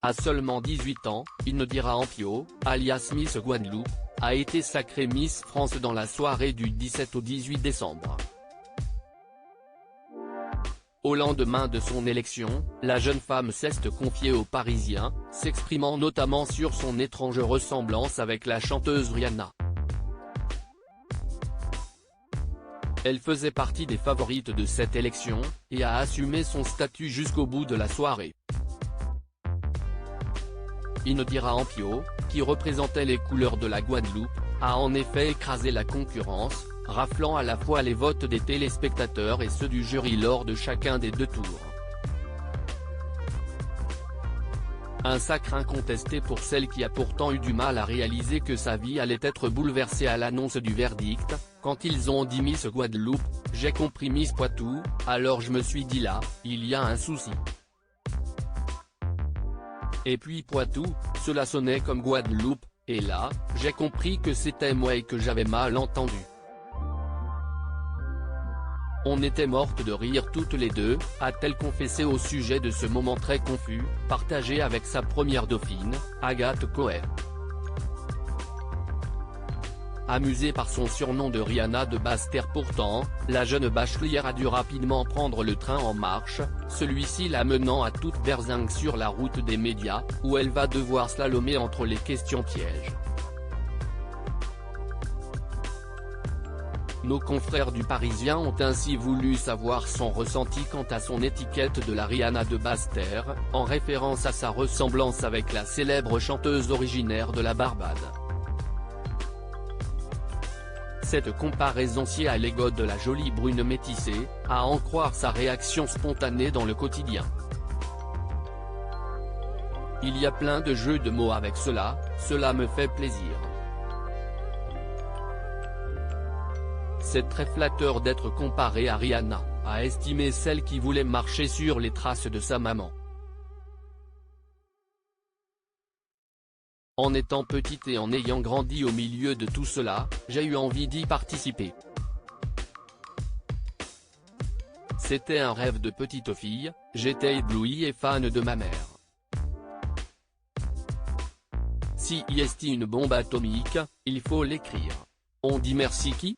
À seulement 18 ans, Inodira Ampio, alias Miss Guadeloupe, a été sacrée Miss France dans la soirée du 17 au 18 décembre. Au lendemain de son élection, la jeune femme s'est confiée aux Parisiens, s'exprimant notamment sur son étrange ressemblance avec la chanteuse Rihanna. Elle faisait partie des favorites de cette élection, et a assumé son statut jusqu'au bout de la soirée. Inodira Ampio, qui représentait les couleurs de la Guadeloupe, a en effet écrasé la concurrence, raflant à la fois les votes des téléspectateurs et ceux du jury lors de chacun des deux tours. Un sacre incontesté pour celle qui a pourtant eu du mal à réaliser que sa vie allait être bouleversée à l'annonce du verdict. Quand ils ont dit Miss Guadeloupe, j'ai compris Miss Poitou, alors je me suis dit là, il y a un souci. Et puis Poitou, cela sonnait comme Guadeloupe, et là, j'ai compris que c'était moi et que j'avais mal entendu. On était mortes de rire toutes les deux, a-t-elle confessé au sujet de ce moment très confus, partagé avec sa première dauphine, Agathe Coher. Amusée par son surnom de Rihanna de Basse-Terre pourtant, la jeune bachelière a dû rapidement prendre le train en marche, celui-ci la menant à toute berzingue sur la route des médias, où elle va devoir slalomer entre les questions pièges. Nos confrères du Parisien ont ainsi voulu savoir son ressenti quant à son étiquette de la Rihanna de Basse-Terre, en référence à sa ressemblance avec la célèbre chanteuse originaire de la Barbade. Cette comparaison sied à l'ego de la jolie brune métissée, à en croire sa réaction spontanée dans le quotidien. Il y a plein de jeux de mots avec cela me fait plaisir. C'est très flatteur d'être comparé à Rihanna, a estimé celle qui voulait marcher sur les traces de sa maman. En étant petite et en ayant grandi au milieu de tout cela, j'ai eu envie d'y participer. C'était un rêve de petite fille, j'étais éblouie et fan de ma mère. Si est une bombe atomique, il faut l'écrire. On dit merci qui ?